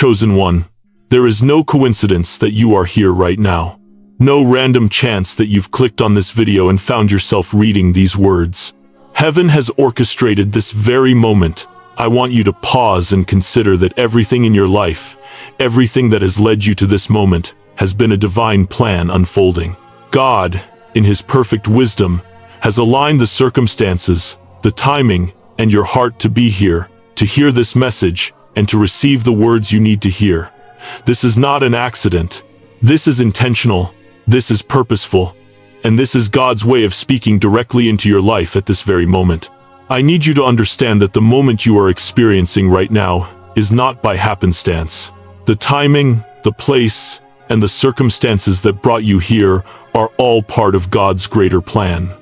chosen one, there is no coincidence that you are here right now. No random chance that you've clicked on this video and found yourself reading these words. Heaven has orchestrated this very moment. I want you to pause and consider that everything in your life, everything that has led you to this moment, has been a divine plan unfolding. God, in His perfect wisdom, has aligned the circumstances, the timing, and your heart to be here, to hear this message, and to receive the words you need to hear. This is not an accident. This is intentional. This is purposeful. And this is God's way of speaking directly into your life at this very moment. I need you to understand that the moment you are experiencing right now is not by happenstance. The timing, the place, and the circumstances that brought you here are all part of God's greater plan.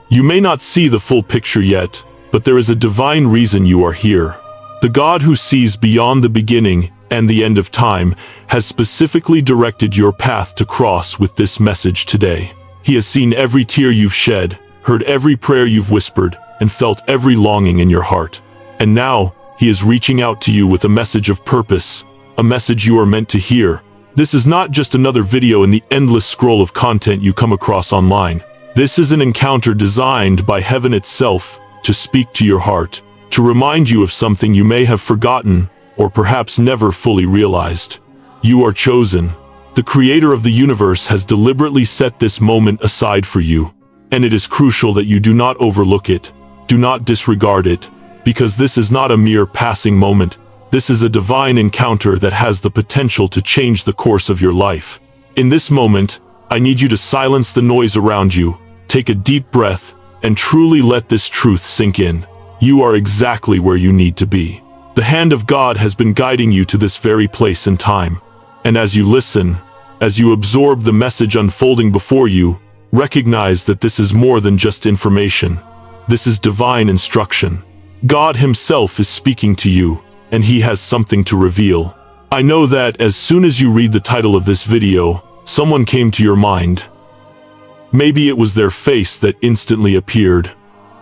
You may not see the full picture yet, but there is a divine reason you are here. The God who sees beyond the beginning and the end of time has specifically directed your path to cross with this message today. He has seen every tear you've shed, heard every prayer you've whispered, and felt every longing in your heart. And now, He is reaching out to you with a message of purpose, a message you are meant to hear. This is not just another video in the endless scroll of content you come across online. This is an encounter designed by heaven itself to speak to your heart, to remind you of something you may have forgotten or perhaps never fully realized. You are chosen. The Creator of the universe has deliberately set this moment aside for you, and it is crucial that you do not overlook it, do not disregard it, because this is not a mere passing moment. This is a divine encounter that has the potential to change the course of your life. In this moment, I need you to silence the noise around you, take a deep breath, and truly let this truth sink in. You are exactly where you need to be. The hand of God has been guiding you to this very place and time. And as you listen, as you absorb the message unfolding before you, recognize that this is more than just information. This is divine instruction. God Himself is speaking to you, and He has something to reveal. I know that as soon as you read the title of this video, someone came to your mind. Maybe it was their face that instantly appeared,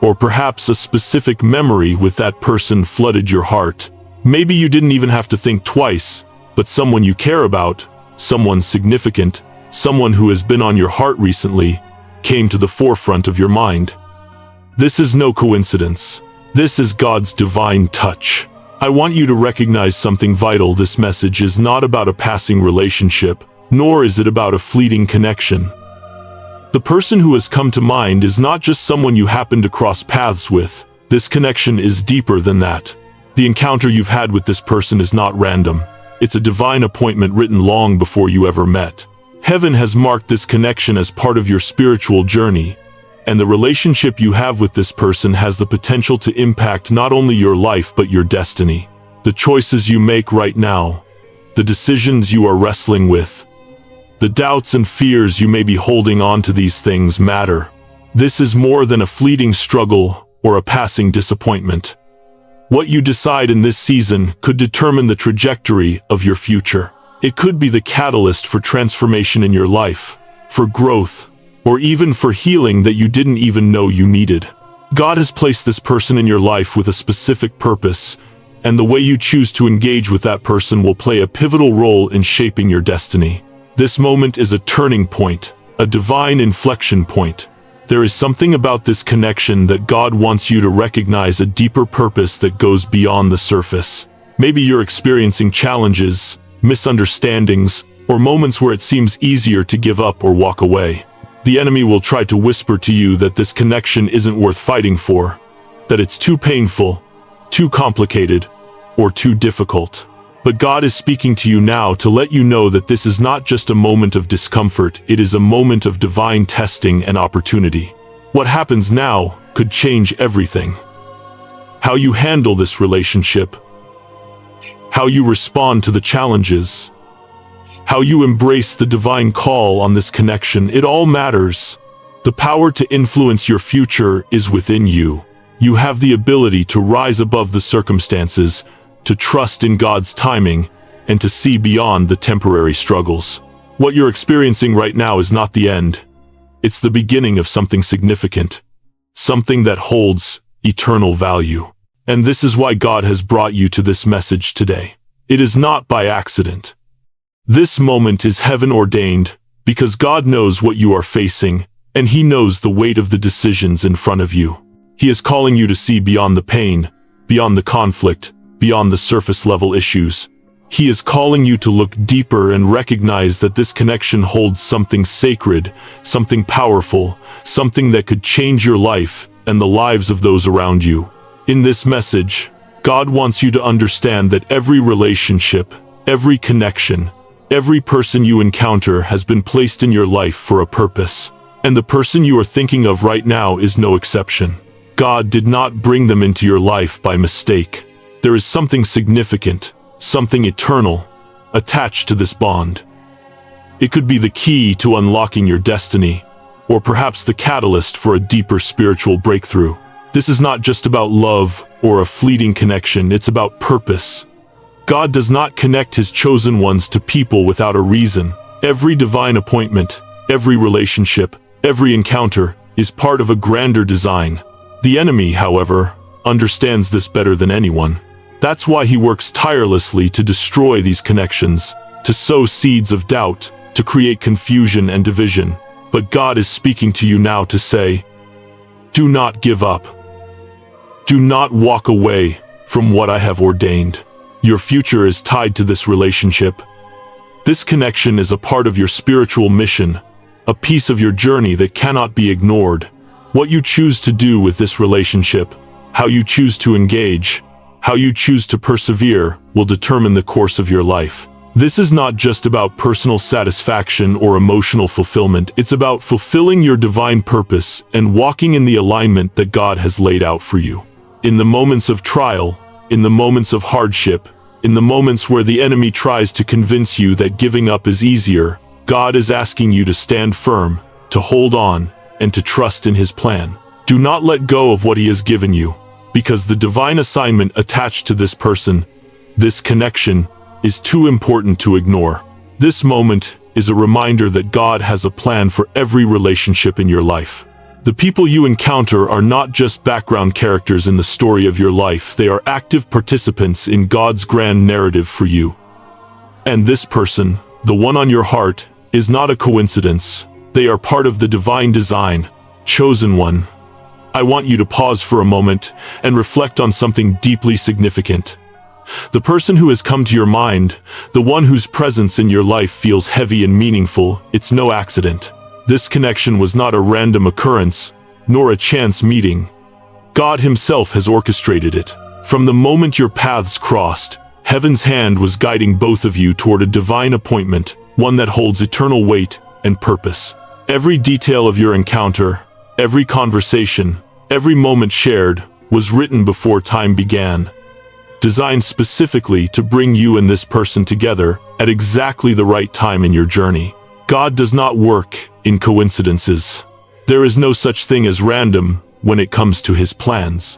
or perhaps a specific memory with that person flooded your heart. Maybe you didn't even have to think twice, but someone you care about, someone significant, someone who has been on your heart recently, came to the forefront of your mind. This is no coincidence. This is God's divine touch. I want you to recognize something vital. This message is not about a passing relationship, nor is it about a fleeting connection. The person who has come to mind is not just someone you happen to cross paths with. This connection is deeper than that. The encounter you've had with this person is not random. It's a divine appointment written long before you ever met. Heaven has marked this connection as part of your spiritual journey, and the relationship you have with this person has the potential to impact not only your life but your destiny. The choices you make right now, the decisions you are wrestling with, the doubts and fears you may be holding on to, these things matter. This is more than a fleeting struggle or a passing disappointment. What you decide in this season could determine the trajectory of your future. It could be the catalyst for transformation in your life, for growth, or even for healing that you didn't even know you needed. God has placed this person in your life with a specific purpose, and the way you choose to engage with that person will play a pivotal role in shaping your destiny. This moment is a turning point, a divine inflection point. There is something about this connection that God wants you to recognize, a deeper purpose that goes beyond the surface. Maybe you're experiencing challenges, misunderstandings, or moments where it seems easier to give up or walk away. The enemy will try to whisper to you that this connection isn't worth fighting for, that it's too painful, too complicated, or too difficult. But God is speaking to you now to let you know that this is not just a moment of discomfort, it is a moment of divine testing and opportunity. What happens now could change everything. How you handle this relationship, how you respond to the challenges, how you embrace the divine call on this connection, it all matters. The power to influence your future is within you. You have the ability to rise above the circumstances, to trust in God's timing, and to see beyond the temporary struggles. What you're experiencing right now is not the end. It's the beginning of something significant, something that holds eternal value. And this is why God has brought you to this message today. It is not by accident. This moment is heaven ordained, because God knows what you are facing, and He knows the weight of the decisions in front of you. He is calling you to see beyond the pain, beyond the conflict, beyond the surface level issues. He is calling you to look deeper and recognize that this connection holds something sacred, something powerful, something that could change your life and the lives of those around you. In this message, God wants you to understand that every relationship, every connection, every person you encounter has been placed in your life for a purpose. And the person you are thinking of right now is no exception. God did not bring them into your life by mistake. There is something significant, something eternal, attached to this bond. It could be the key to unlocking your destiny, or perhaps the catalyst for a deeper spiritual breakthrough. This is not just about love or a fleeting connection, it's about purpose. God does not connect His chosen ones to people without a reason. Every divine appointment, every relationship, every encounter is part of a grander design. The enemy, however, understands this better than anyone. That's why he works tirelessly to destroy these connections, to sow seeds of doubt, to create confusion and division. But God is speaking to you now to say, do not give up. Do not walk away from what I have ordained. Your future is tied to this relationship. This connection is a part of your spiritual mission, a piece of your journey that cannot be ignored. What you choose to do with this relationship, how you choose to engage, how you choose to persevere will determine the course of your life. This is not just about personal satisfaction or emotional fulfillment, it's about fulfilling your divine purpose and walking in the alignment that God has laid out for you. In the moments of trial, in the moments of hardship, in the moments where the enemy tries to convince you that giving up is easier, God is asking you to stand firm, to hold on, and to trust in His plan. Do not let go of what He has given you, because the divine assignment attached to this person, this connection, is too important to ignore. This moment is a reminder that God has a plan for every relationship in your life. The people you encounter are not just background characters in the story of your life, they are active participants in God's grand narrative for you. And this person, the one on your heart, is not a coincidence. They are part of the divine design, chosen one. I want you to pause for a moment and reflect on something deeply significant. The person who has come to your mind, the one whose presence in your life feels heavy and meaningful, it's no accident. This connection was not a random occurrence, nor a chance meeting. God Himself has orchestrated it. From the moment your paths crossed, heaven's hand was guiding both of you toward a divine appointment, one that holds eternal weight and purpose. Every detail of your encounter, every conversation, every moment shared, was written before time began, designed specifically to bring you and this person together at exactly the right time in your journey. God does not work in coincidences. There is no such thing as random when it comes to His plans.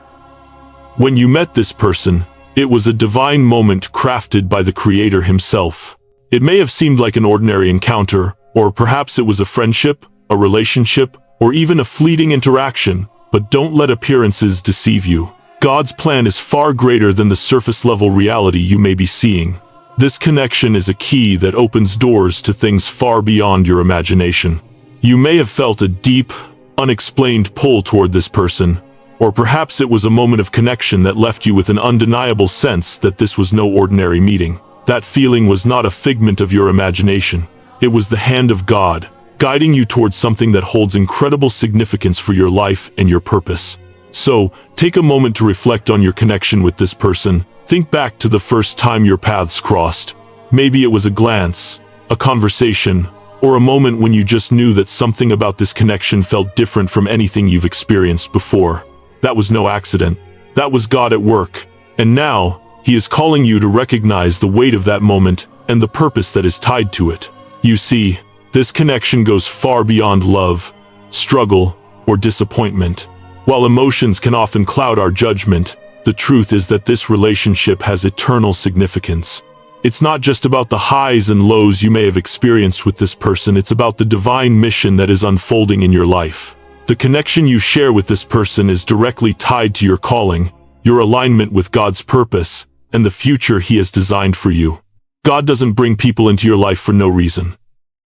When you met this person, it was a divine moment crafted by the Creator Himself. It may have seemed like an ordinary encounter, or perhaps it was a friendship, a relationship, or even a fleeting interaction, but don't let appearances deceive you. God's plan is far greater than the surface-level reality you may be seeing. This connection is a key that opens doors to things far beyond your imagination. You may have felt a deep, unexplained pull toward this person, or perhaps it was a moment of connection that left you with an undeniable sense that this was no ordinary meeting. That feeling was not a figment of your imagination. It was the hand of God, guiding you towards something that holds incredible significance for your life and your purpose. So, take a moment to reflect on your connection with this person. Think back to the first time your paths crossed. Maybe it was a glance, a conversation, or a moment when you just knew that something about this connection felt different from anything you've experienced before. That was no accident. That was God at work. And now, He is calling you to recognize the weight of that moment and the purpose that is tied to it. You see, this connection goes far beyond love, struggle, or disappointment. While emotions can often cloud our judgment, the truth is that this relationship has eternal significance. It's not just about the highs and lows you may have experienced with this person, it's about the divine mission that is unfolding in your life. The connection you share with this person is directly tied to your calling, your alignment with God's purpose, and the future He has designed for you. God doesn't bring people into your life for no reason.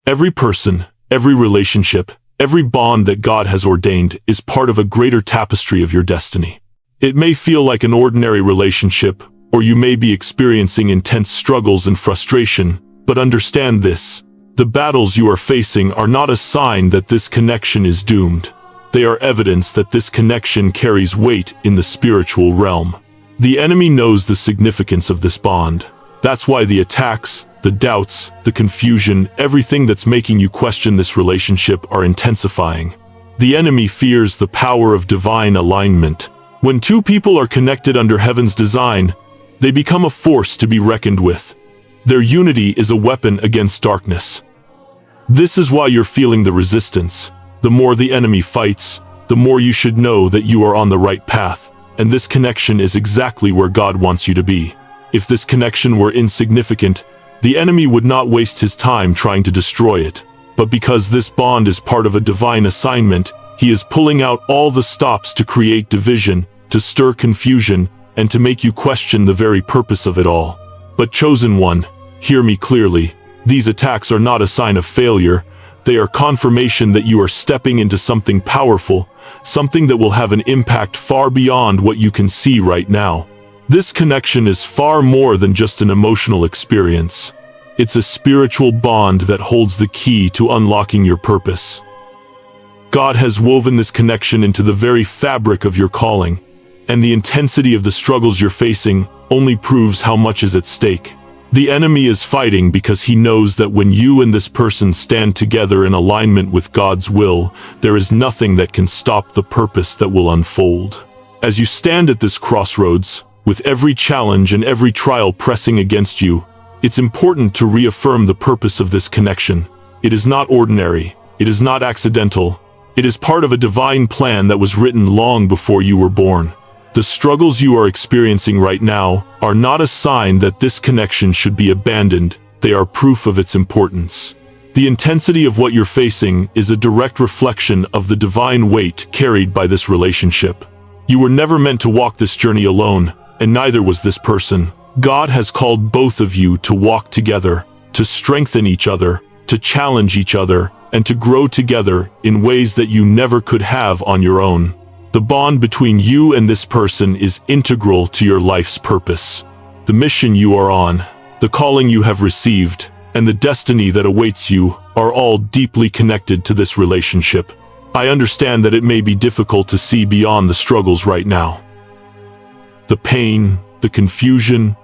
Every person, every relationship, every bond that God has ordained is part of a greater tapestry of your destiny. It may feel like an ordinary relationship, or you may be experiencing intense struggles and frustration, but understand this: the battles you are facing are not a sign that this connection is doomed. They are evidence that this connection carries weight in the spiritual realm. The enemy knows the significance of this bond. That's why the attacks, the doubts, the confusion, everything that's making you question this relationship are intensifying. The enemy fears the power of divine alignment. When two people are connected under heaven's design, they become a force to be reckoned with. Their unity is a weapon against darkness. This is why you're feeling the resistance. The more the enemy fights, the more you should know that you are on the right path, and this connection is exactly where God wants you to be. If this connection were insignificant, the enemy would not waste his time trying to destroy it. But because this bond is part of a divine assignment, he is pulling out all the stops to create division, to stir confusion, and to make you question the very purpose of it all. But chosen one, hear me clearly. These attacks are not a sign of failure. They are confirmation that you are stepping into something powerful, something that will have an impact far beyond what you can see right now. This connection is far more than just an emotional experience. It's a spiritual bond that holds the key to unlocking your purpose. God has woven this connection into the very fabric of your calling, and the intensity of the struggles you're facing only proves how much is at stake. The enemy is fighting because he knows that when you and this person stand together in alignment with God's will, there is nothing that can stop the purpose that will unfold. As you stand at this crossroads, with every challenge and every trial pressing against you, it's important to reaffirm the purpose of this connection. It is not ordinary. It is not accidental. It is part of a divine plan that was written long before you were born. The struggles you are experiencing right now are not a sign that this connection should be abandoned. They are proof of its importance. The intensity of what you're facing is a direct reflection of the divine weight carried by this relationship. You were never meant to walk this journey alone, and neither was this person. God has called both of you to walk together, to strengthen each other, to challenge each other, and to grow together in ways that you never could have on your own. The bond between you and this person is integral to your life's purpose. The mission you are on, the calling you have received, and the destiny that awaits you are all deeply connected to this relationship. I understand that it may be difficult to see beyond the struggles right now. The pain, the confusion,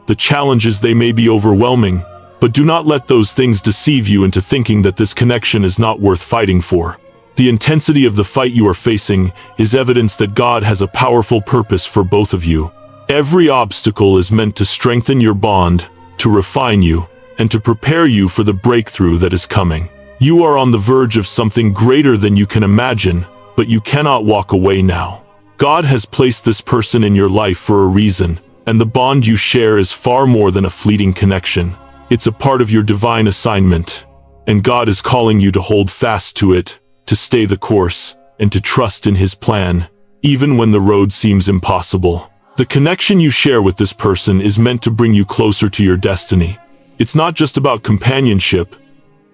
the challenges, they may be overwhelming, but do not let those things deceive you into thinking that this connection is not worth fighting for. The intensity of the fight you are facing is evidence that God has a powerful purpose for both of you. Every obstacle is meant to strengthen your bond, to refine you, and to prepare you for the breakthrough that is coming. You are on the verge of something greater than you can imagine, but you cannot walk away now. God has placed this person in your life for a reason, and the bond you share is far more than a fleeting connection. It's a part of your divine assignment, and God is calling you to hold fast to it, to stay the course, and to trust in His plan, even when the road seems impossible. The connection you share with this person is meant to bring you closer to your destiny. It's not just about companionship,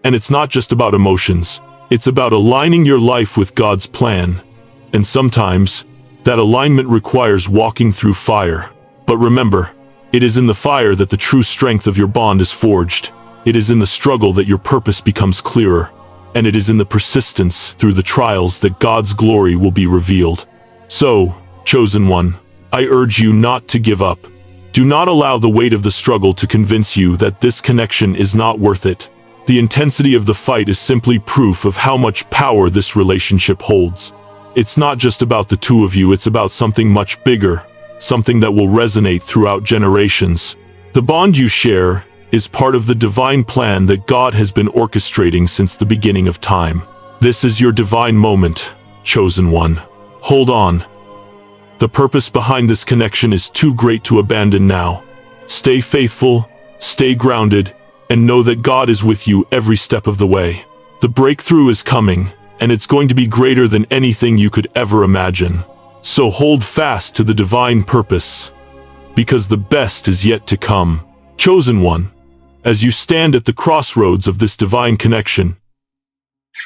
and it's not just about emotions. It's about aligning your life with God's plan, and sometimes, that alignment requires walking through fire. But remember, it is in the fire that the true strength of your bond is forged. It is in the struggle that your purpose becomes clearer. And it is in the persistence through the trials that God's glory will be revealed. So, chosen one, I urge you not to give up. Do not allow the weight of the struggle to convince you that this connection is not worth it. The intensity of the fight is simply proof of how much power this relationship holds. It's not just about the two of you, it's about something much bigger, something that will resonate throughout generations. The bond you share is part of the divine plan that God has been orchestrating since the beginning of time. This is your divine moment, chosen one. Hold on. The purpose behind this connection is too great to abandon now. Stay faithful, stay grounded, and know that God is with you every step of the way. The breakthrough is coming, and it's going to be greater than anything you could ever imagine. So hold fast to the divine purpose. because the best is yet to come. Chosen one, as you stand at the crossroads of this divine connection,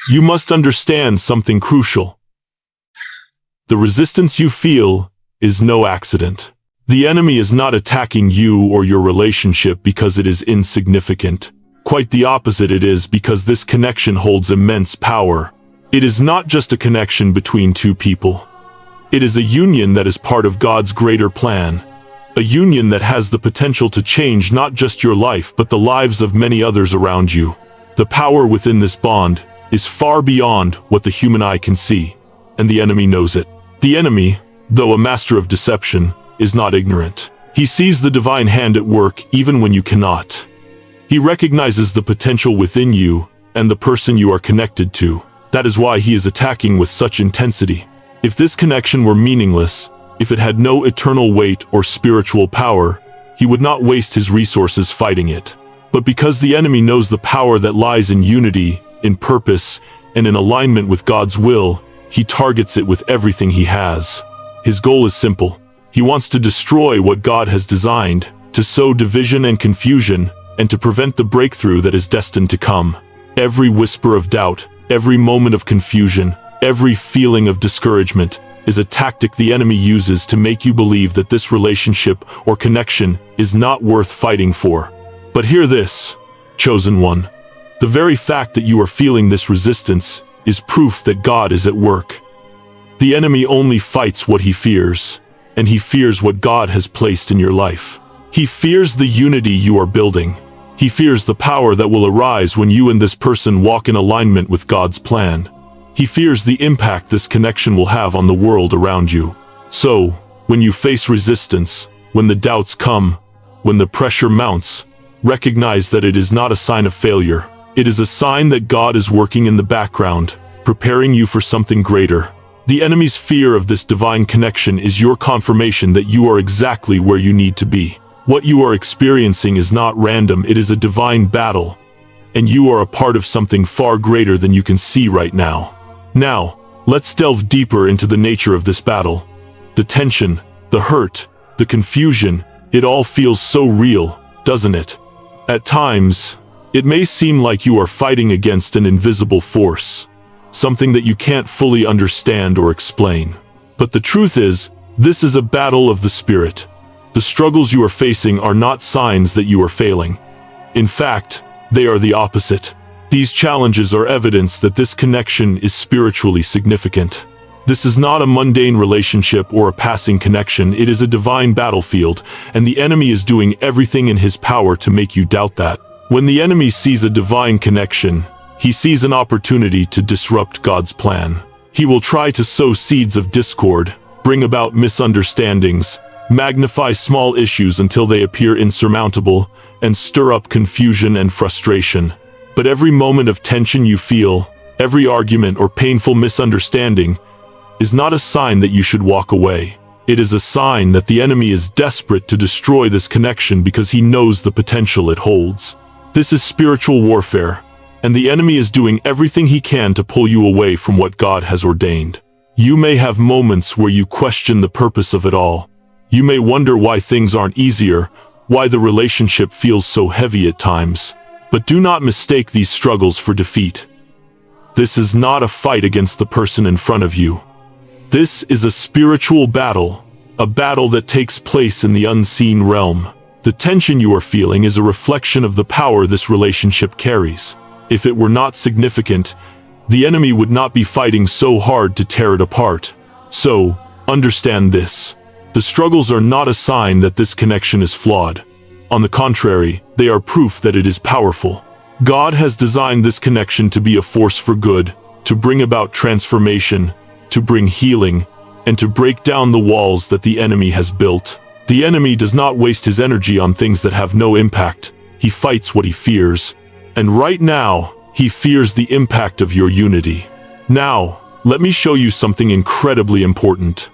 you must understand something crucial. The resistance you feel is no accident. The enemy is not attacking you or your relationship because it is insignificant. Quite the opposite, it is because this connection holds immense power. It is not just a connection between two people. It is a union that is part of God's greater plan. A union that has the potential to change not just your life but the lives of many others around you. The power within this bond is far beyond what the human eye can see, and the enemy knows it. The enemy, though a master of deception, is not ignorant. He sees the divine hand at work even when you cannot. He recognizes the potential within you and the person you are connected to. That is why he is attacking with such intensity. If this connection were meaningless, if it had no eternal weight or spiritual power, he would not waste his resources fighting it. But because the enemy knows the power that lies in unity, in purpose, and in alignment with God's will, he targets it with everything he has. His goal is simple. He wants to destroy what God has designed, to sow division and confusion, and to prevent the breakthrough that is destined to come. Every whisper of doubt, every moment of confusion, every feeling of discouragement is a tactic the enemy uses to make you believe that this relationship or connection is not worth fighting for. But hear this, chosen one. The very fact that you are feeling this resistance is proof that God is at work. The enemy only fights what he fears, and he fears what God has placed in your life. He fears the unity you are building. He fears the power that will arise when you and this person walk in alignment with God's plan. He fears the impact this connection will have on the world around you. So, when you face resistance, when the doubts come, when the pressure mounts, recognize that it is not a sign of failure. It is a sign that God is working in the background, preparing you for something greater. The enemy's fear of this divine connection is your confirmation that you are exactly where you need to be. What you are experiencing is not random, it is a divine battle, and you are a part of something far greater than you can see right now. Now, let's delve deeper into the nature of this battle. The tension, the hurt, the confusion, it all feels so real, doesn't it? At times, it may seem like you are fighting against an invisible force, something that you can't fully understand or explain. But the truth is, this is a battle of the spirit. The struggles you are facing are not signs that you are failing. In fact, they are the opposite. These challenges are evidence that this connection is spiritually significant. This is not a mundane relationship or a passing connection, it is a divine battlefield, and the enemy is doing everything in his power to make you doubt that. When the enemy sees a divine connection, he sees an opportunity to disrupt God's plan. He will try to sow seeds of discord, bring about misunderstandings, magnify small issues until they appear insurmountable, and stir up confusion and frustration. But every moment of tension you feel, every argument or painful misunderstanding, is not a sign that you should walk away. It is a sign that the enemy is desperate to destroy this connection because he knows the potential it holds. This is spiritual warfare, and the enemy is doing everything he can to pull you away from what God has ordained. You may have moments where you question the purpose of it all. You may wonder why things aren't easier, why the relationship feels so heavy at times. But do not mistake these struggles for defeat. This is not a fight against the person in front of you. This is a spiritual battle, a battle that takes place in the unseen realm. The tension you are feeling is a reflection of the power this relationship carries. If it were not significant, the enemy would not be fighting so hard to tear it apart. So, understand this. The struggles are not a sign that this connection is flawed. On the contrary, they are proof that it is powerful. God has designed this connection to be a force for good, to bring about transformation, to bring healing, and to break down the walls that the enemy has built. The enemy does not waste his energy on things that have no impact. He fights what he fears. And right now, he fears the impact of your unity. Now, let me show you something incredibly important.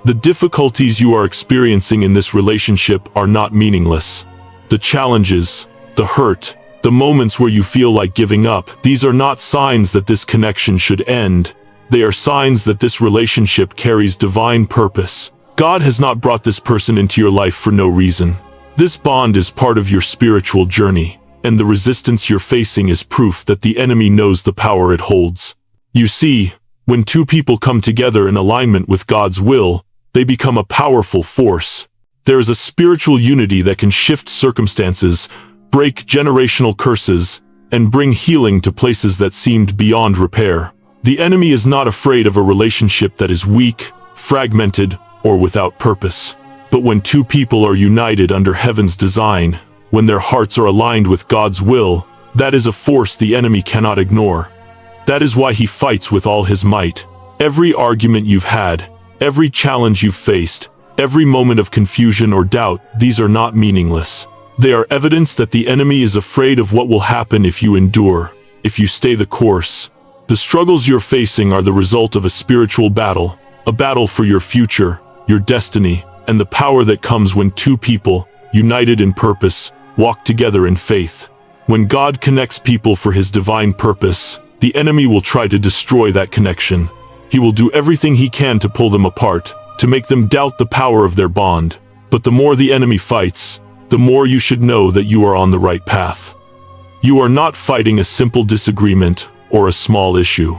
The difficulties you are experiencing in this relationship are not meaningless. The challenges, the hurt, the moments where you feel like giving up, these are not signs that this connection should end. They are signs that this relationship carries divine purpose. God has not brought this person into your life for no reason. This bond is part of your spiritual journey, and the resistance you're facing is proof that the enemy knows the power it holds. You see, when two people come together in alignment with God's will, they become a powerful force. There is a spiritual unity that can shift circumstances, break generational curses, and bring healing to places that seemed beyond repair. The enemy is not afraid of a relationship that is weak, fragmented, or without purpose. But when two people are united under heaven's design, when their hearts are aligned with God's will, that is a force the enemy cannot ignore. That is why he fights with all his might. Every argument you've had, every challenge you've faced, every moment of confusion or doubt, these are not meaningless. They are evidence that the enemy is afraid of what will happen if you endure, if you stay the course. The struggles you're facing are the result of a spiritual battle, a battle for your future, your destiny, and the power that comes when two people, united in purpose, walk together in faith. When God connects people for his divine purpose, the enemy will try to destroy that connection. He will do everything he can to pull them apart, to make them doubt the power of their bond. But the more the enemy fights, the more you should know that you are on the right path. You are not fighting a simple disagreement or a small issue.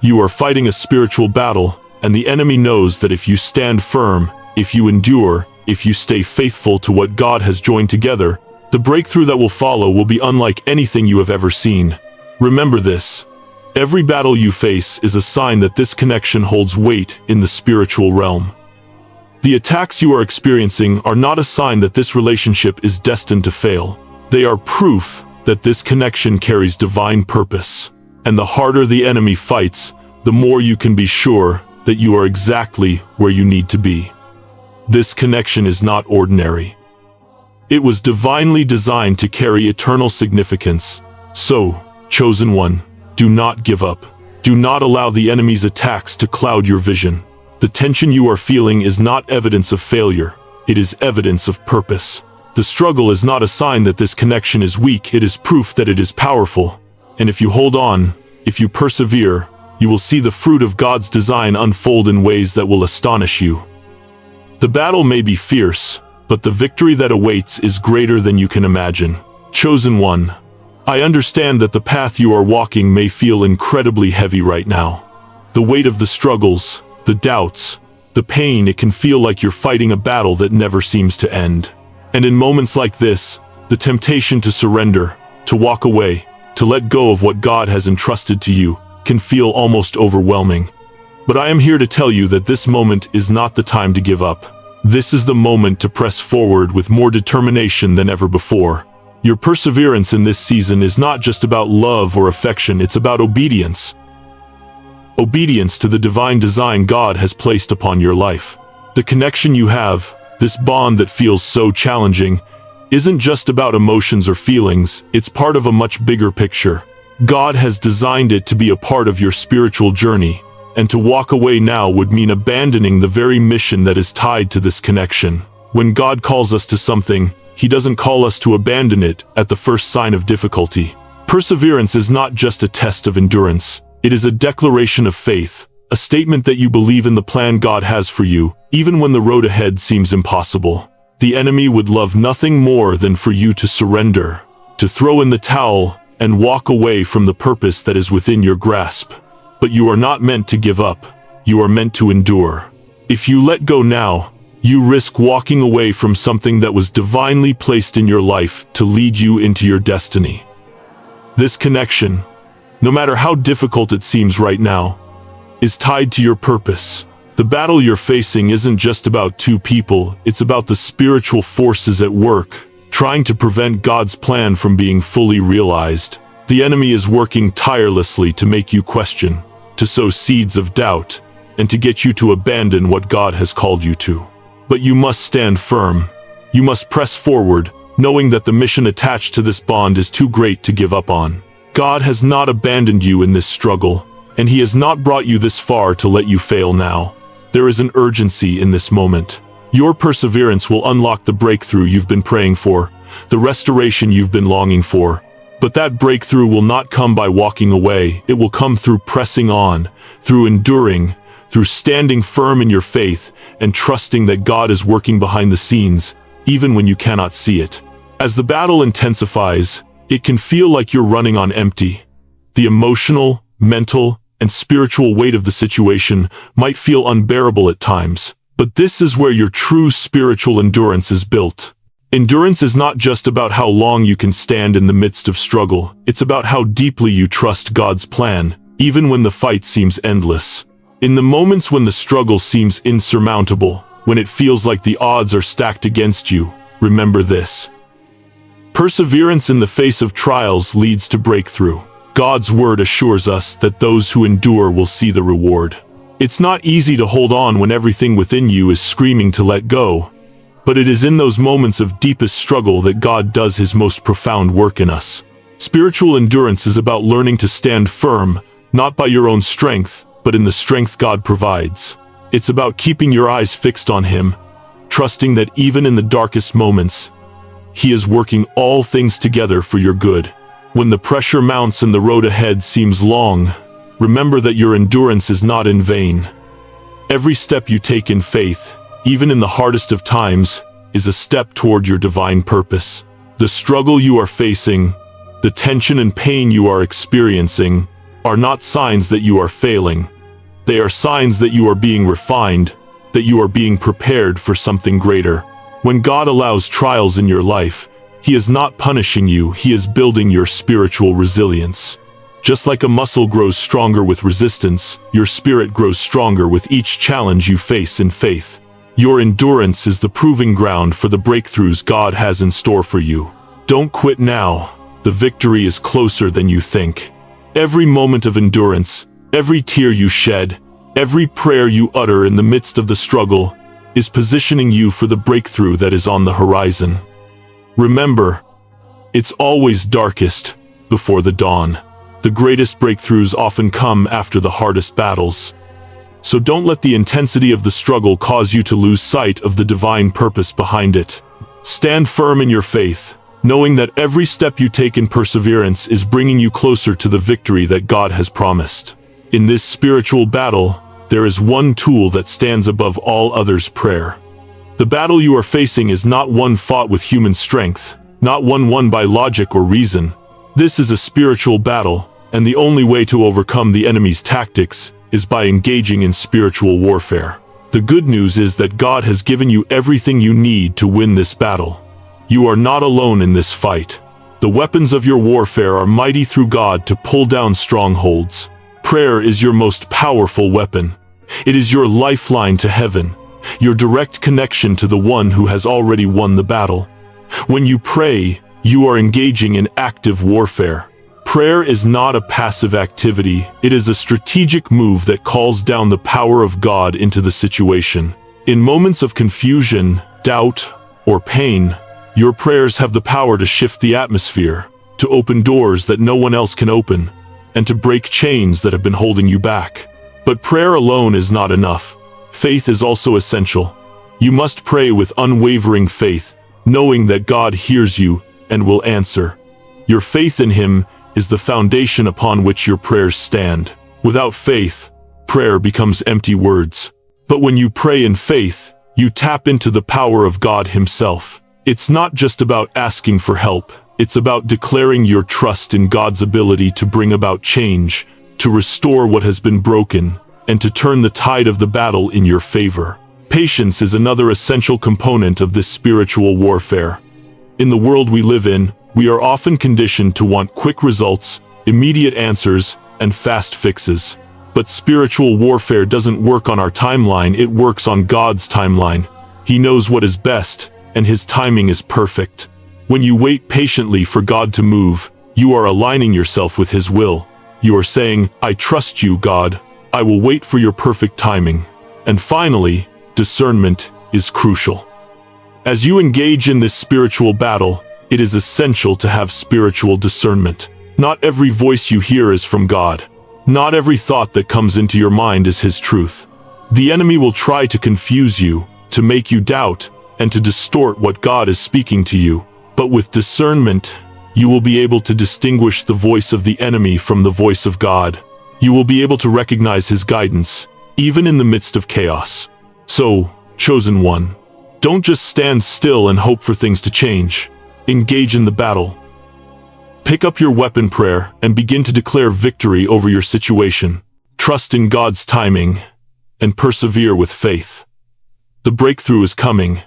You are fighting a spiritual battle, and the enemy knows that if you stand firm, if you endure, if you stay faithful to what God has joined together, the breakthrough that will follow will be unlike anything you have ever seen. Remember this. Every battle you face is a sign that this connection holds weight in the spiritual realm. The attacks you are experiencing are not a sign that this relationship is destined to fail. They are proof that this connection carries divine purpose. And the harder the enemy fights, the more you can be sure that you are exactly where you need to be. This connection is not ordinary. It was divinely designed to carry eternal significance. So, chosen one, do not give up. Do not allow the enemy's attacks to cloud your vision. The tension you are feeling is not evidence of failure. It is evidence of purpose. The struggle is not a sign that this connection is weak. It is proof that it is powerful. And if you hold on, if you persevere, you will see the fruit of God's design unfold in ways that will astonish you. The battle may be fierce, but the victory that awaits is greater than you can imagine. Chosen one, I understand that the path you are walking may feel incredibly heavy right now. The weight of the struggles, the doubts, the pain, it can feel like you're fighting a battle that never seems to end. And in moments like this, the temptation to surrender, to walk away, to let go of what God has entrusted to you, can feel almost overwhelming. But I am here to tell you that this moment is not the time to give up. This is the moment to press forward with more determination than ever before. Your perseverance in this season is not just about love or affection, it's about obedience. Obedience to the divine design God has placed upon your life. The connection you have, this bond that feels so challenging, isn't just about emotions or feelings, it's part of a much bigger picture. God has designed it to be a part of your spiritual journey, and to walk away now would mean abandoning the very mission that is tied to this connection. When God calls us to something, He doesn't call us to abandon it at the first sign of difficulty. Perseverance is not just a test of endurance. It is a declaration of faith, a statement that you believe in the plan God has for you, even when the road ahead seems impossible. The enemy would love nothing more than for you to surrender, to throw in the towel, and walk away from the purpose that is within your grasp. But you are not meant to give up. You are meant to endure. If you let go now, you risk walking away from something that was divinely placed in your life to lead you into your destiny. This connection, no matter how difficult it seems right now, is tied to your purpose. The battle you're facing isn't just about two people, it's about the spiritual forces at work, trying to prevent God's plan from being fully realized. The enemy is working tirelessly to make you question, to sow seeds of doubt, and to get you to abandon what God has called you to. But you must stand firm. You must press forward, knowing that the mission attached to this bond is too great to give up on. God has not abandoned you in this struggle, and He has not brought you this far to let you fail now. There is an urgency in this moment. Your perseverance will unlock the breakthrough you've been praying for, the restoration you've been longing for. But that breakthrough will not come by walking away. It will come through pressing on, through enduring, through standing firm in your faith and trusting that God is working behind the scenes, even when you cannot see it. As the battle intensifies, it can feel like you're running on empty. The emotional, mental, and spiritual weight of the situation might feel unbearable at times, but this is where your true spiritual endurance is built. Endurance is not just about how long you can stand in the midst of struggle, it's about how deeply you trust God's plan, even when the fight seems endless. In the moments when the struggle seems insurmountable, when it feels like the odds are stacked against you, remember this. Perseverance in the face of trials leads to breakthrough. God's word assures us that those who endure will see the reward. It's not easy to hold on when everything within you is screaming to let go, but it is in those moments of deepest struggle that God does his most profound work in us. Spiritual endurance is about learning to stand firm, not by your own strength, but in the strength God provides. It's about keeping your eyes fixed on him, trusting that even in the darkest moments, he is working all things together for your good. When the pressure mounts and the road ahead seems long, remember that your endurance is not in vain. Every step you take in faith, even in the hardest of times, is a step toward your divine purpose. The struggle you are facing, the tension and pain you are experiencing, are not signs that you are failing. They are signs that you are being refined, that you are being prepared for something greater. When God allows trials in your life, he is not punishing you, he is building your spiritual resilience. Just like a muscle grows stronger with resistance, your spirit grows stronger with each challenge you face in faith. Your endurance is the proving ground for the breakthroughs God has in store for you. Don't quit now. The victory is closer than you think. Every moment of endurance, every tear you shed, every prayer you utter in the midst of the struggle, is positioning you for the breakthrough that is on the horizon. Remember, it's always darkest before the dawn. The greatest breakthroughs often come after the hardest battles. So don't let the intensity of the struggle cause you to lose sight of the divine purpose behind it. Stand firm in your faith, knowing that every step you take in perseverance is bringing you closer to the victory that God has promised. In this spiritual battle, there is one tool that stands above all others: prayer. The battle you are facing is not one fought with human strength, not one won by logic or reason. This is a spiritual battle, and the only way to overcome the enemy's tactics is by engaging in spiritual warfare. The good news is that God has given you everything you need to win this battle. You are not alone in this fight. The weapons of your warfare are mighty through God to pull down strongholds. Prayer is your most powerful weapon. It is your lifeline to heaven, your direct connection to the one who has already won the battle. When you pray, you are engaging in active warfare. Prayer is not a passive activity, it is a strategic move that calls down the power of God into the situation. In moments of confusion, doubt, or pain, your prayers have the power to shift the atmosphere, to open doors that no one else can open, and to break chains that have been holding you back. But prayer alone is not enough. Faith is also essential. You must pray with unwavering faith, knowing that God hears you and will answer. Your faith in him is the foundation upon which your prayers stand. Without faith, prayer becomes empty words. But when you pray in faith, you tap into the power of God himself. It's not just about asking for help, it's about declaring your trust in God's ability to bring about change, to restore what has been broken, and to turn the tide of the battle in your favor. Patience is another essential component of this spiritual warfare. In the world we live in, we are often conditioned to want quick results, immediate answers, and fast fixes. But spiritual warfare doesn't work on our timeline, it works on God's timeline. He knows what is best, and his timing is perfect. When you wait patiently for God to move, you are aligning yourself with his will. You are saying, "I trust you, God. I will wait for your perfect timing." And finally, discernment is crucial. As you engage in this spiritual battle, it is essential to have spiritual discernment. Not every voice you hear is from God. Not every thought that comes into your mind is his truth. The enemy will try to confuse you, to make you doubt, and to distort what God is speaking to you. But with discernment, you will be able to distinguish the voice of the enemy from the voice of God. You will be able to recognize his guidance, even in the midst of chaos. So, chosen one, don't just stand still and hope for things to change. Engage in the battle. Pick up your weapon prayer and begin to declare victory over your situation. Trust in God's timing and persevere with faith. The breakthrough is coming,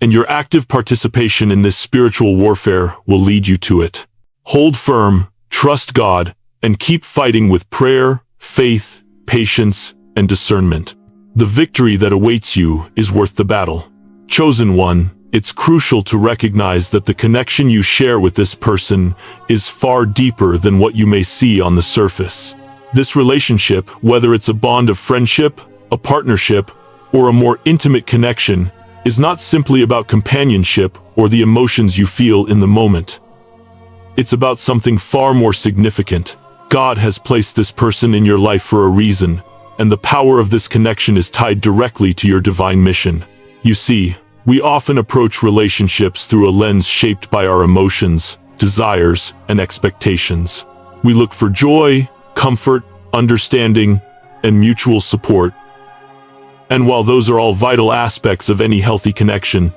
and your active participation in this spiritual warfare will lead you to it. Hold firm, trust God, and keep fighting with prayer, faith, patience, and discernment. The victory that awaits you is worth the battle. Chosen one, it's crucial to recognize that the connection you share with this person is far deeper than what you may see on the surface. This relationship, whether it's a bond of friendship, a partnership, or a more intimate connection, is not simply about companionship or the emotions you feel in the moment. It's about something far more significant. God has placed this person in your life for a reason, and the power of this connection is tied directly to your divine mission. You see, we often approach relationships through a lens shaped by our emotions, desires, and expectations. We look for joy, comfort, understanding, and mutual support. And while those are all vital aspects of any healthy connection,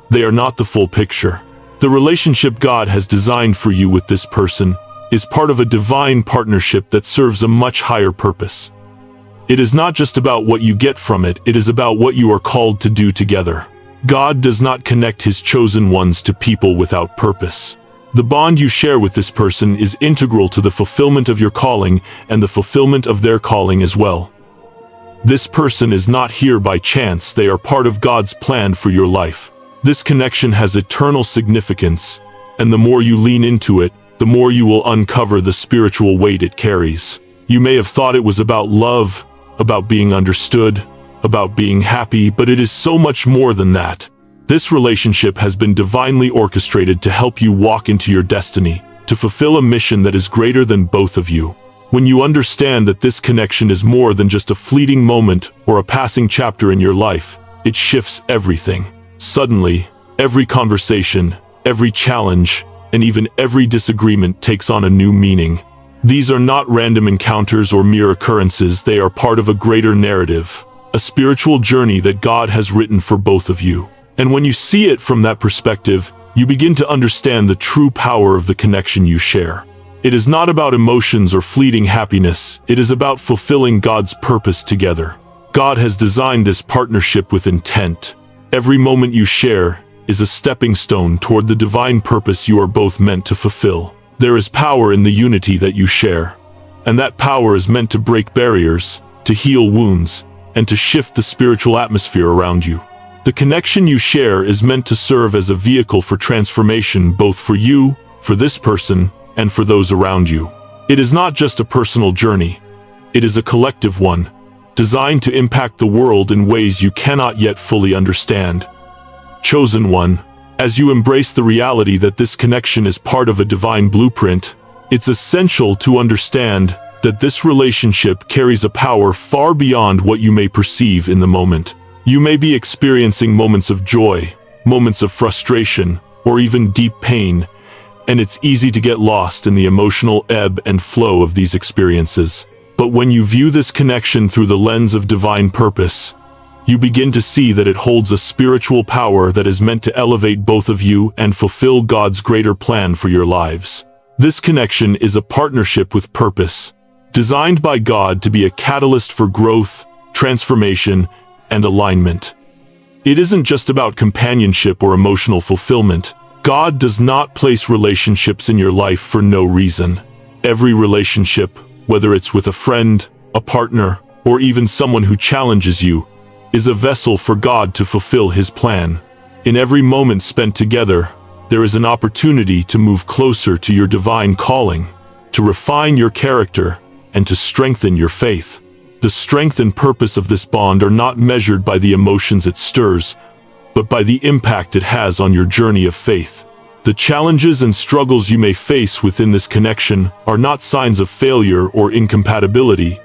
they are not the full picture. The relationship God has designed for you with this person is part of a divine partnership that serves a much higher purpose. It is not just about what you get from it, it is about what you are called to do together. God does not connect his chosen ones to people without purpose. The bond you share with this person is integral to the fulfillment of your calling and the fulfillment of their calling as well. This person is not here by chance, they are part of God's plan for your life. This connection has eternal significance, and the more you lean into it, the more you will uncover the spiritual weight it carries. You may have thought it was about love, about being understood, about being happy, but it is so much more than that. This relationship has been divinely orchestrated to help you walk into your destiny, to fulfill a mission that is greater than both of you. When you understand that this connection is more than just a fleeting moment or a passing chapter in your life, it shifts everything. Suddenly, every conversation, every challenge, and even every disagreement takes on a new meaning. These are not random encounters or mere occurrences, they are part of a greater narrative, a spiritual journey that God has written for both of you. And when you see it from that perspective, you begin to understand the true power of the connection you share. It is not about emotions or fleeting happiness, it is about fulfilling God's purpose together. God has designed this partnership with intent. Every moment you share is a stepping stone toward the divine purpose you are both meant to fulfill. There is power in the unity that you share, and that power is meant to break barriers, to heal wounds, and to shift the spiritual atmosphere around you. The connection you share is meant to serve as a vehicle for transformation, both for you, for this person, and for those around you. It is not just a personal journey, it is a collective one, designed to impact the world in ways you cannot yet fully understand. Chosen one, as you embrace the reality that this connection is part of a divine blueprint, it's essential to understand that this relationship carries a power far beyond what you may perceive in the moment. You may be experiencing moments of joy, moments of frustration, or even deep pain, and it's easy to get lost in the emotional ebb and flow of these experiences. But when you view this connection through the lens of divine purpose, you begin to see that it holds a spiritual power that is meant to elevate both of you and fulfill God's greater plan for your lives. This connection is a partnership with purpose, designed by God to be a catalyst for growth, transformation, and alignment. It isn't just about companionship or emotional fulfillment. God does not place relationships in your life for no reason. Every relationship, whether it's with a friend, a partner, or even someone who challenges you, is a vessel for God to fulfill His plan. In every moment spent together, there is an opportunity to move closer to your divine calling, to refine your character, and to strengthen your faith. The strength and purpose of this bond are not measured by the emotions it stirs, but by the impact it has on your journey of faith. The challenges and struggles you may face within this connection are not signs of failure or incompatibility.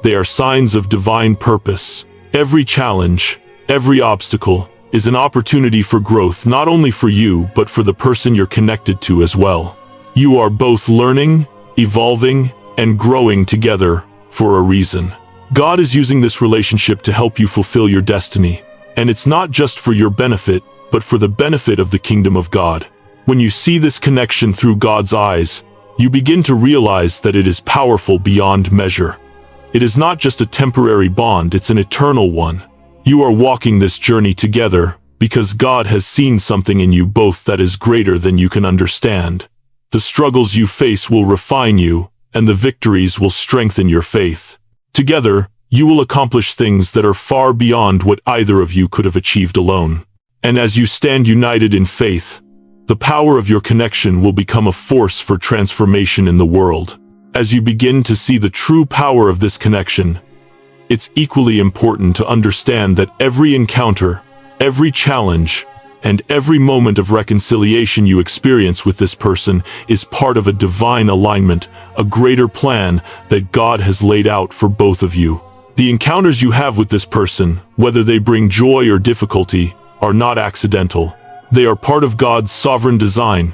They are signs of divine purpose. Every challenge, every obstacle, is an opportunity for growth, not only for you, but for the person you're connected to as well. You are both learning, evolving, and growing together for a reason. God is using this relationship to help you fulfill your destiny. And it's not just for your benefit, but for the benefit of the kingdom of God. When you see this connection through God's eyes, you begin to realize that it is powerful beyond measure. It is not just a temporary bond, it's an eternal one. You are walking this journey together because God has seen something in you both that is greater than you can understand. The struggles you face will refine you, and the victories will strengthen your faith. Together, you will accomplish things that are far beyond what either of you could have achieved alone. And as you stand united in faith, the power of your connection will become a force for transformation in the world. As you begin to see the true power of this connection, it's equally important to understand that every encounter, every challenge, and every moment of reconciliation you experience with this person is part of a divine alignment, a greater plan that God has laid out for both of you. The encounters you have with this person, whether they bring joy or difficulty, are not accidental. They are part of God's sovereign design,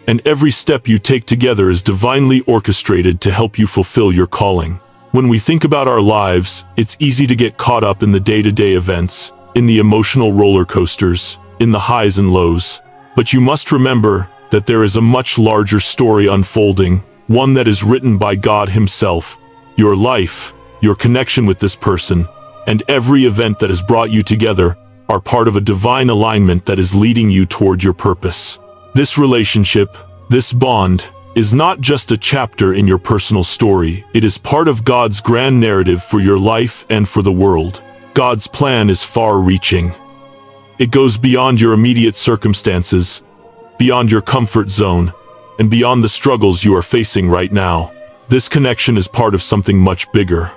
and every step you take together is divinely orchestrated to help you fulfill your calling. When we think about our lives, it's easy to get caught up in the day-to-day events, in the emotional roller coasters, in the highs and lows. But you must remember that there is a much larger story unfolding, one that is written by God Himself. Your life, your connection with this person, and every event that has brought you together are part of a divine alignment that is leading you toward your purpose. This relationship, this bond, is not just a chapter in your personal story. It is part of God's grand narrative for your life and for the world. God's plan is far-reaching. It goes beyond your immediate circumstances, beyond your comfort zone, and beyond the struggles you are facing right now. This connection is part of something much bigger.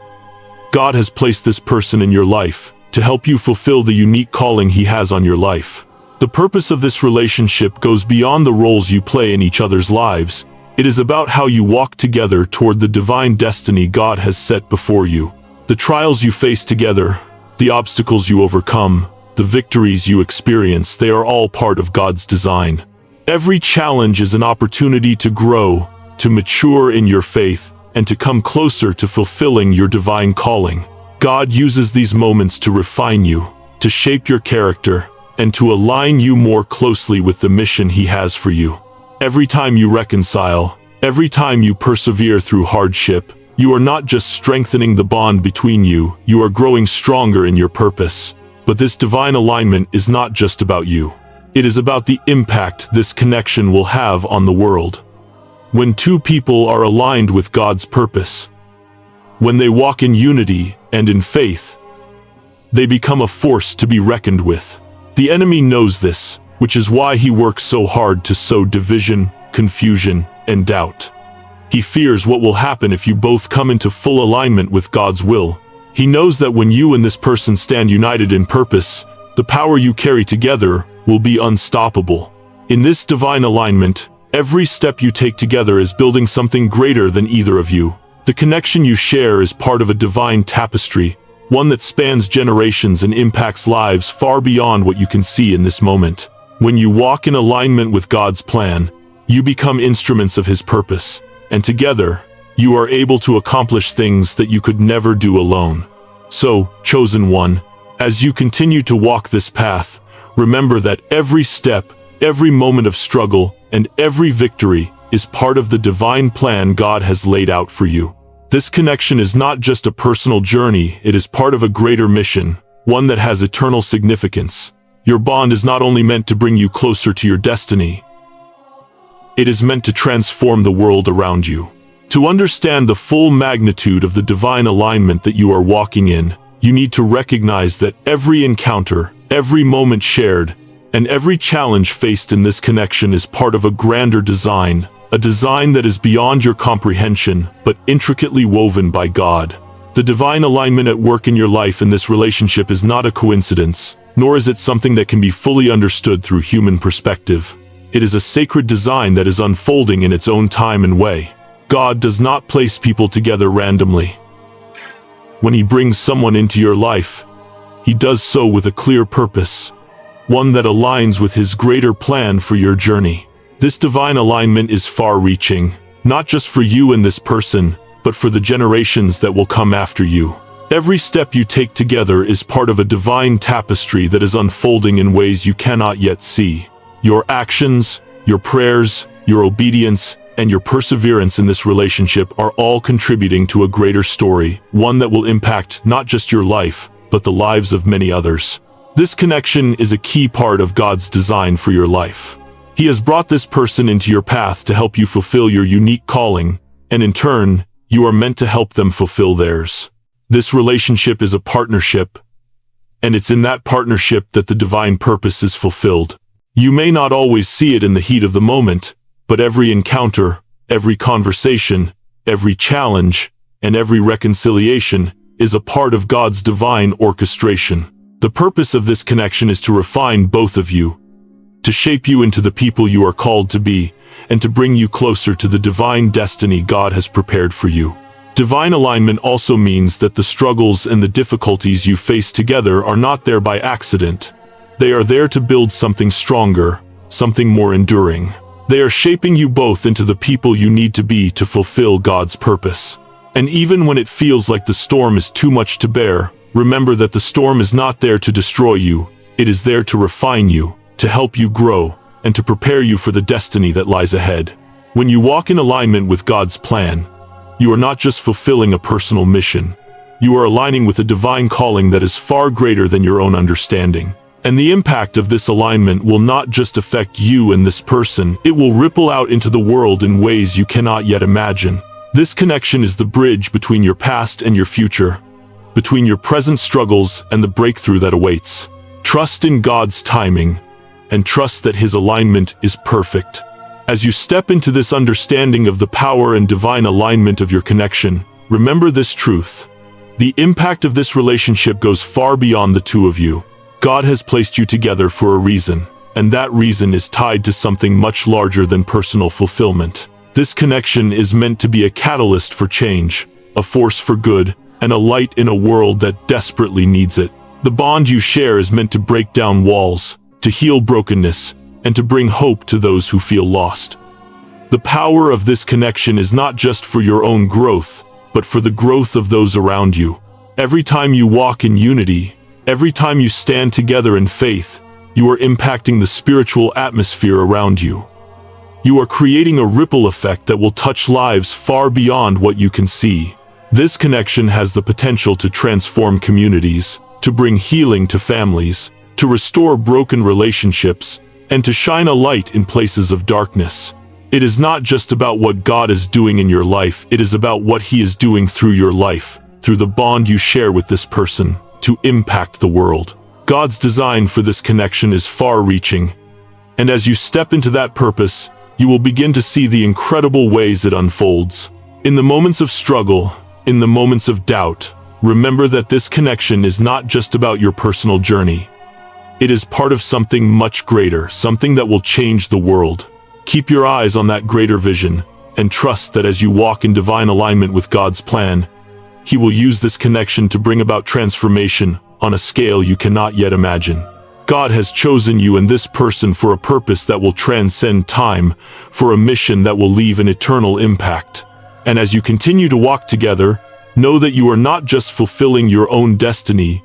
God has placed this person in your life to help you fulfill the unique calling He has on your life. The purpose of this relationship goes beyond the roles you play in each other's lives. It is about how you walk together toward the divine destiny God has set before you. The trials you face together, the obstacles you overcome, the victories you experience, they are all part of God's design. Every challenge is an opportunity to grow, to mature in your faith, and to come closer to fulfilling your divine calling. God uses these moments to refine you, to shape your character, and to align you more closely with the mission He has for you. Every time you reconcile, every time you persevere through hardship, you are not just strengthening the bond between you, you are growing stronger in your purpose. But this divine alignment is not just about you. It is about the impact this connection will have on the world. When two people are aligned with God's purpose, when they walk in unity and in faith, they become a force to be reckoned with. The enemy knows this, which is why he works so hard to sow division, confusion, and doubt. He fears what will happen if you both come into full alignment with God's will. He knows that when you and this person stand united in purpose, the power you carry together will be unstoppable. In this divine alignment, every step you take together is building something greater than either of you. The connection you share is part of a divine tapestry, one that spans generations and impacts lives far beyond what you can see in this moment. When you walk in alignment with God's plan, you become instruments of His purpose, and together, you are able to accomplish things that you could never do alone. So, chosen one, as you continue to walk this path, remember that every step, every moment of struggle, and every victory is part of the divine plan God has laid out for you. This connection is not just a personal journey, it is part of a greater mission, one that has eternal significance. Your bond is not only meant to bring you closer to your destiny, it is meant to transform the world around you. To understand the full magnitude of the divine alignment that you are walking in, you need to recognize that every encounter, every moment shared, and every challenge faced in this connection is part of a grander design, a design that is beyond your comprehension, but intricately woven by God. The divine alignment at work in your life in this relationship is not a coincidence, nor is it something that can be fully understood through human perspective. It is a sacred design that is unfolding in its own time and way. God does not place people together randomly. When He brings someone into your life, He does so with a clear purpose, one that aligns with His greater plan for your journey. This divine alignment is far-reaching, not just for you and this person, but for the generations that will come after you. Every step you take together is part of a divine tapestry that is unfolding in ways you cannot yet see. Your actions, your prayers, your obedience, and your perseverance in this relationship are all contributing to a greater story, one that will impact not just your life, but the lives of many others. This connection is a key part of God's design for your life. He has brought this person into your path to help you fulfill your unique calling, and in turn, you are meant to help them fulfill theirs. This relationship is a partnership, and it's in that partnership that the divine purpose is fulfilled. You may not always see it in the heat of the moment, but every encounter, every conversation, every challenge, and every reconciliation is a part of God's divine orchestration. The purpose of this connection is to refine both of you, to shape you into the people you are called to be, and to bring you closer to the divine destiny God has prepared for you. Divine alignment also means that the struggles and the difficulties you face together are not there by accident. They are there to build something stronger, something more enduring. They are shaping you both into the people you need to be to fulfill God's purpose. And even when it feels like the storm is too much to bear, remember that the storm is not there to destroy you. It is there to refine you, to help you grow, and to prepare you for the destiny that lies ahead. When you walk in alignment with God's plan, you are not just fulfilling a personal mission. You are aligning with a divine calling that is far greater than your own understanding. And the impact of this alignment will not just affect you and this person, it will ripple out into the world in ways you cannot yet imagine. This connection is the bridge between your past and your future, between your present struggles and the breakthrough that awaits. Trust in God's timing, and trust that His alignment is perfect. As you step into this understanding of the power and divine alignment of your connection, remember this truth. The impact of this relationship goes far beyond the two of you. God has placed you together for a reason, and that reason is tied to something much larger than personal fulfillment. This connection is meant to be a catalyst for change, a force for good, and a light in a world that desperately needs it. The bond you share is meant to break down walls, to heal brokenness, and to bring hope to those who feel lost. The power of this connection is not just for your own growth, but for the growth of those around you. Every time you walk in unity, every time you stand together in faith, you are impacting the spiritual atmosphere around you. You are creating a ripple effect that will touch lives far beyond what you can see. This connection has the potential to transform communities, to bring healing to families, to restore broken relationships, and to shine a light in places of darkness. It is not just about what God is doing in your life, it is about what He is doing through your life, through the bond you share with this person, to impact the world. God's design for this connection is far-reaching, and as you step into that purpose, you will begin to see the incredible ways it unfolds. In the moments of struggle, in the moments of doubt, remember that this connection is not just about your personal journey. It is part of something much greater, something that will change the world. Keep your eyes on that greater vision, and trust that as you walk in divine alignment with God's plan, He will use this connection to bring about transformation on a scale you cannot yet imagine. God has chosen you and this person for a purpose that will transcend time, for a mission that will leave an eternal impact. And as you continue to walk together, know that you are not just fulfilling your own destiny,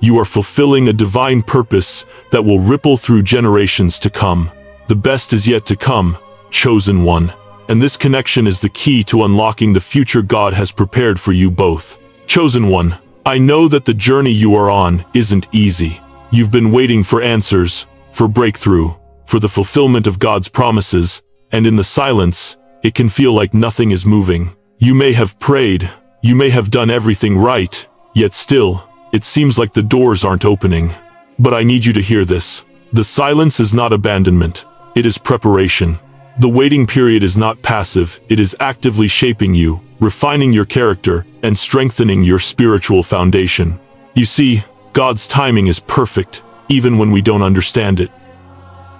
you are fulfilling a divine purpose that will ripple through generations to come. The best is yet to come, chosen one. And this connection is the key to unlocking the future God has prepared for you both. Chosen one, I know that the journey you are on isn't easy. You've been waiting for answers, for breakthrough, for the fulfillment of God's promises, and in the silence, it can feel like nothing is moving. You may have prayed, you may have done everything right, yet still, it seems like the doors aren't opening. But I need you to hear this. The silence is not abandonment, it is preparation. The waiting period is not passive, it is actively shaping you, refining your character, and strengthening your spiritual foundation. You see, God's timing is perfect, even when we don't understand it.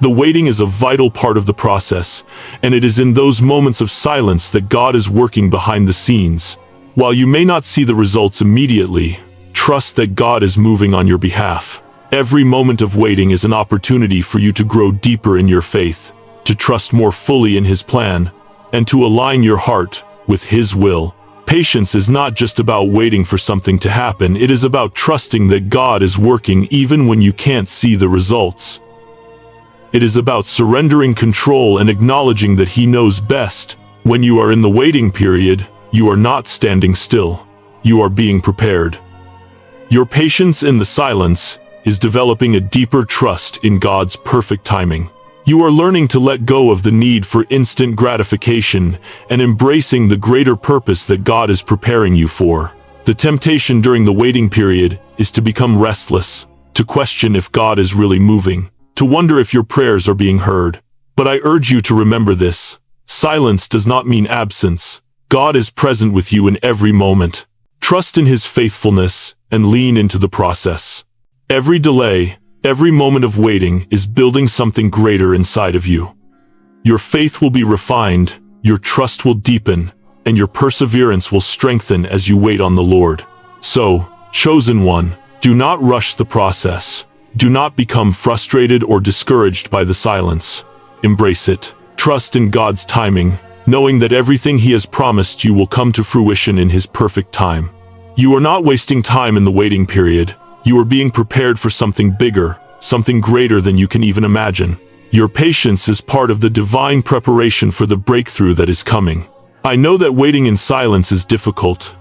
The waiting is a vital part of the process, and it is in those moments of silence that God is working behind the scenes. While you may not see the results immediately, trust that God is moving on your behalf. Every moment of waiting is an opportunity for you to grow deeper in your faith, to trust more fully in His plan, and to align your heart with His will. Patience is not just about waiting for something to happen, it is about trusting that God is working even when you can't see the results. It is about surrendering control and acknowledging that He knows best. When you are in the waiting period, you are not standing still. You are being prepared. Your patience in the silence is developing a deeper trust in God's perfect timing. You are learning to let go of the need for instant gratification and embracing the greater purpose that God is preparing you for. The temptation during the waiting period is to become restless, to question if God is really moving, to wonder if your prayers are being heard. But I urge you to remember this. Silence does not mean absence. God is present with you in every moment. Trust in His faithfulness and lean into the process. Every delay, every moment of waiting is building something greater inside of you. Your faith will be refined, your trust will deepen, and your perseverance will strengthen as you wait on the Lord. So, chosen one, do not rush the process. Do not become frustrated or discouraged by the silence. Embrace it. Trust in God's timing, knowing that everything He has promised you will come to fruition in His perfect time. You are not wasting time in the waiting period. You are being prepared for something bigger, something greater than you can even imagine. Your patience is part of the divine preparation for the breakthrough that is coming. I know that waiting in silence is difficult,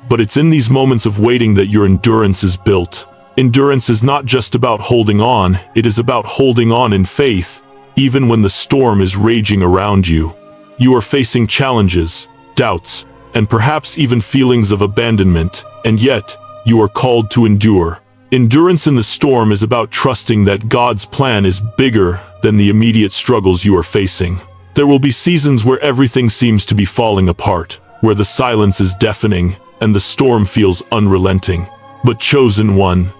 but it's in these moments of waiting that your endurance is built. Endurance is not just about holding on, it is about holding on in faith, even when the storm is raging around you. You are facing challenges, doubts, and perhaps even feelings of abandonment, and yet, you are called to endure. Endurance in the storm is about trusting that God's plan is bigger than the immediate struggles you are facing. There will be seasons where everything seems to be falling apart, where the silence is deafening, and the storm feels unrelenting. But chosen one,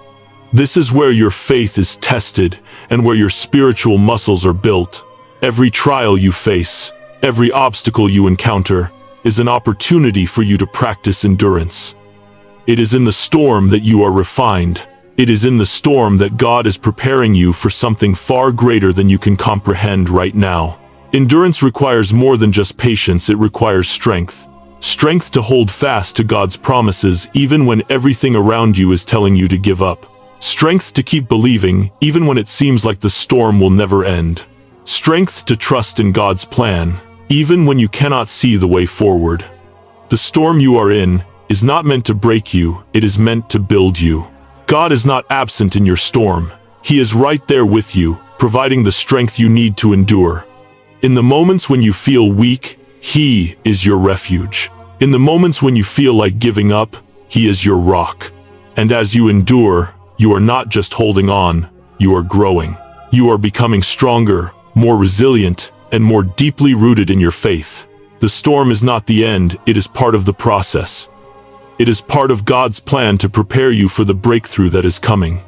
this is where your faith is tested and where your spiritual muscles are built. Every trial you face, every obstacle you encounter, is an opportunity for you to practice endurance. It is in the storm that you are refined. It is in the storm that God is preparing you for something far greater than you can comprehend right now. Endurance requires more than just patience, it requires strength. Strength to hold fast to God's promises even when everything around you is telling you to give up. Strength to keep believing even when it seems like the storm will never end. Strength to trust in God's plan even when you cannot see the way forward. The storm you are in is not meant to break you, it is meant to build you. God is not absent in your storm. He is right there with you, providing the strength you need to endure. In the moments when you feel weak, He is your refuge. In the moments when you feel like giving up, He is your rock. And as you endure, you are not just holding on, you are growing. You are becoming stronger, more resilient, and more deeply rooted in your faith. The storm is not the end, it is part of the process. It is part of God's plan to prepare you for the breakthrough that is coming.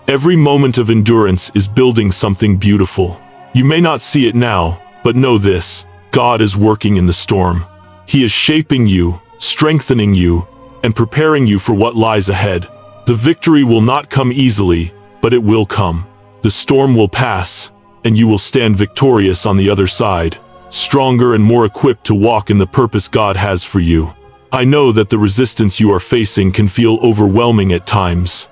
Every moment of endurance is building something beautiful. You may not see it now, but know this: God is working in the storm. He is shaping you, strengthening you, and preparing you for what lies ahead. The victory will not come easily, but it will come. The storm will pass, and you will stand victorious on the other side, stronger and more equipped to walk in the purpose God has for you. I know that the resistance you are facing can feel overwhelming at times.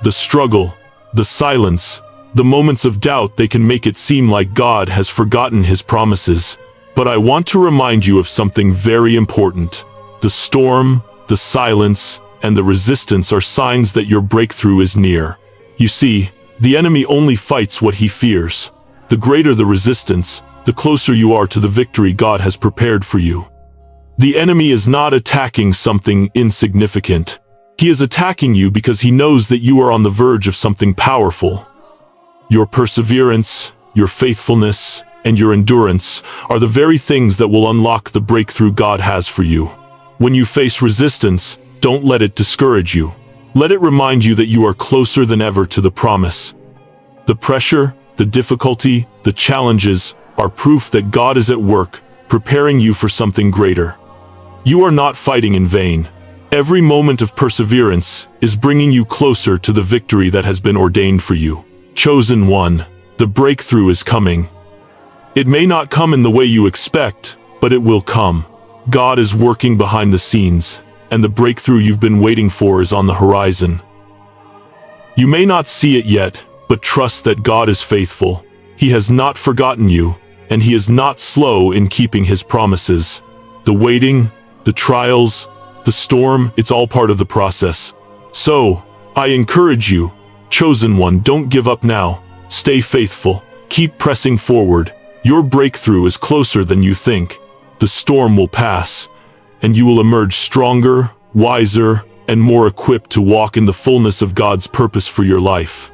The struggle, the silence, the moments of doubt, they can make it seem like God has forgotten His promises. But I want to remind you of something very important. The storm, the silence, and the resistance are signs that your breakthrough is near. You see, the enemy only fights what he fears. The greater the resistance, the closer you are to the victory God has prepared for you. The enemy is not attacking something insignificant. He is attacking you because he knows that you are on the verge of something powerful. Your perseverance, your faithfulness, and your endurance are the very things that will unlock the breakthrough God has for you. When you face resistance, don't let it discourage you. Let it remind you that you are closer than ever to the promise. The pressure, the difficulty, the challenges are proof that God is at work, preparing you for something greater. You are not fighting in vain. Every moment of perseverance is bringing you closer to the victory that has been ordained for you. Chosen one, the breakthrough is coming. It may not come in the way you expect, but it will come. God is working behind the scenes, and the breakthrough you've been waiting for is on the horizon. You may not see it yet, but trust that God is faithful. He has not forgotten you, and He is not slow in keeping His promises. The waiting, the trials, the storm, it's all part of the process. So, I encourage you, chosen one, don't give up now. Stay faithful. Keep pressing forward. Your breakthrough is closer than you think. The storm will pass, and you will emerge stronger, wiser, and more equipped to walk in the fullness of God's purpose for your life.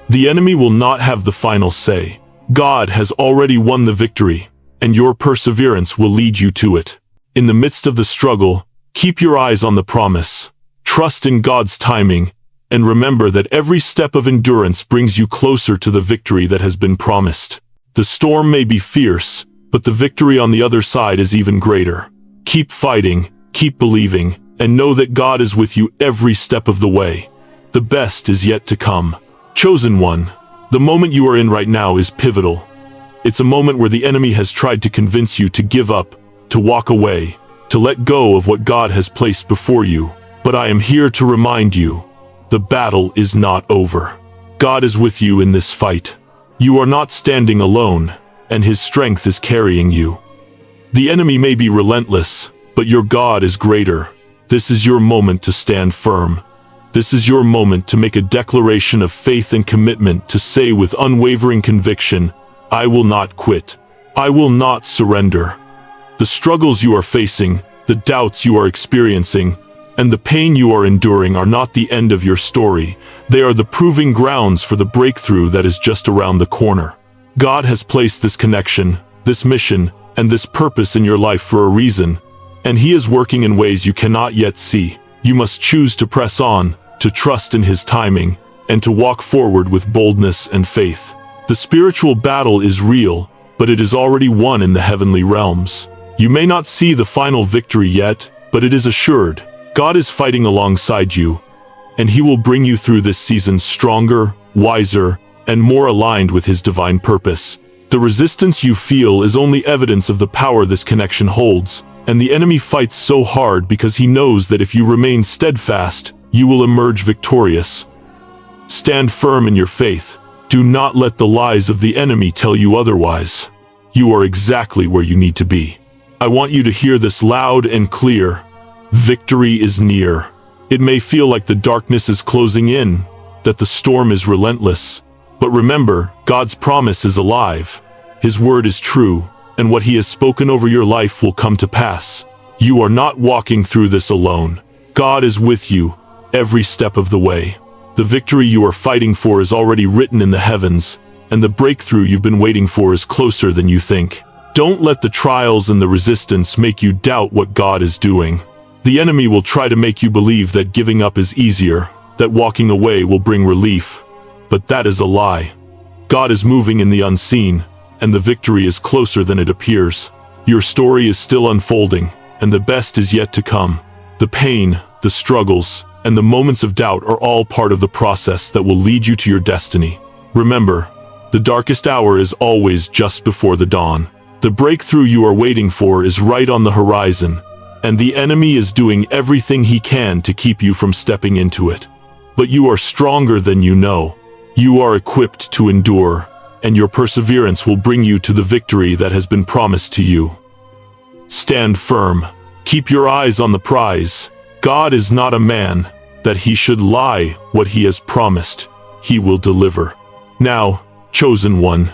The enemy will not have the final say. God has already won the victory, and your perseverance will lead you to it. In the midst of the struggle, keep your eyes on the promise. Trust in God's timing, and remember that every step of endurance brings you closer to the victory that has been promised. The storm may be fierce, but the victory on the other side is even greater. Keep fighting, keep believing, and know that God is with you every step of the way. The best is yet to come. Chosen one, the moment you are in right now is pivotal. It's a moment where the enemy has tried to convince you to give up, to walk away, to let go of what God has placed before you. But I am here to remind you, the battle is not over. God is with you in this fight. You are not standing alone, and His strength is carrying you. The enemy may be relentless, but your God is greater. This is your moment to stand firm. This is your moment to make a declaration of faith and commitment, to say with unwavering conviction, I will not quit. I will not surrender. The struggles you are facing, the doubts you are experiencing, and the pain you are enduring are not the end of your story. They are the proving grounds for the breakthrough that is just around the corner. God has placed this connection, this mission, and this purpose in your life for a reason, and He is working in ways you cannot yet see. You must choose to press on, to trust in His timing, and to walk forward with boldness and faith. The spiritual battle is real, but it is already won in the heavenly realms. You may not see the final victory yet, but it is assured. God is fighting alongside you, and He will bring you through this season stronger, wiser, and more aligned with His divine purpose. The resistance you feel is only evidence of the power this connection holds, and the enemy fights so hard because he knows that if you remain steadfast, you will emerge victorious. Stand firm in your faith. Do not let the lies of the enemy tell you otherwise. You are exactly where you need to be. I want you to hear this loud and clear. Victory is near. It may feel like the darkness is closing in, that the storm is relentless. But remember, God's promise is alive. His word is true, and what He has spoken over your life will come to pass. You are not walking through this alone. God is with you every step of the way. The victory you are fighting for is already written in the heavens, and the breakthrough you've been waiting for is closer than you think. Don't let the trials and the resistance make you doubt what God is doing. The enemy will try to make you believe that giving up is easier, that walking away will bring relief. But that is a lie. God is moving in the unseen, and the victory is closer than it appears. Your story is still unfolding, and the best is yet to come. The pain, the struggles, and the moments of doubt are all part of the process that will lead you to your destiny. Remember, the darkest hour is always just before the dawn. The breakthrough you are waiting for is right on the horizon, and the enemy is doing everything he can to keep you from stepping into it. But you are stronger than you know. You are equipped to endure, and your perseverance will bring you to the victory that has been promised to you. Stand firm. Keep your eyes on the prize. God is not a man, that He should lie. What He has promised, He will deliver. Now, chosen one,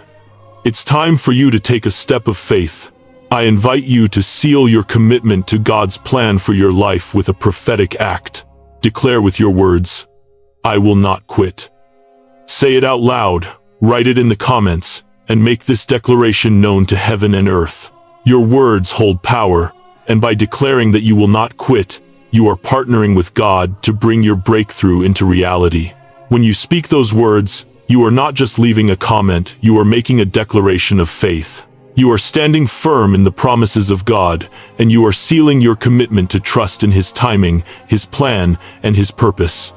it's time for you to take a step of faith. I invite you to seal your commitment to God's plan for your life with a prophetic act. Declare with your words, I will not quit. Say it out loud, write it in the comments, and make this declaration known to heaven and earth. Your words hold power, and by declaring that you will not quit, you are partnering with God to bring your breakthrough into reality. When you speak those words, you are not just leaving a comment, you are making a declaration of faith. You are standing firm in the promises of God, and you are sealing your commitment to trust in His timing, His plan, and His purpose.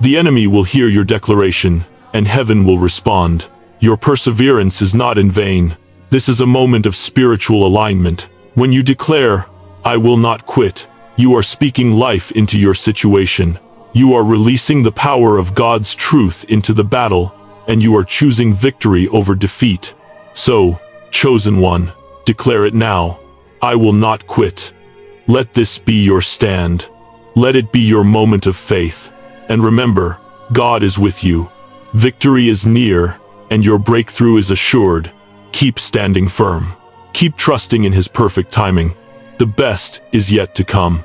The enemy will hear your declaration, and heaven will respond. Your perseverance is not in vain. This is a moment of spiritual alignment. When you declare, I will not quit. You are speaking life into your situation. You are releasing the power of God's truth into the battle, and you are choosing victory over defeat. So, chosen one, declare it now. I will not quit. Let this be your stand. Let it be your moment of faith. And remember, God is with you. Victory is near, and your breakthrough is assured. Keep standing firm. Keep trusting in His perfect timing. The best is yet to come.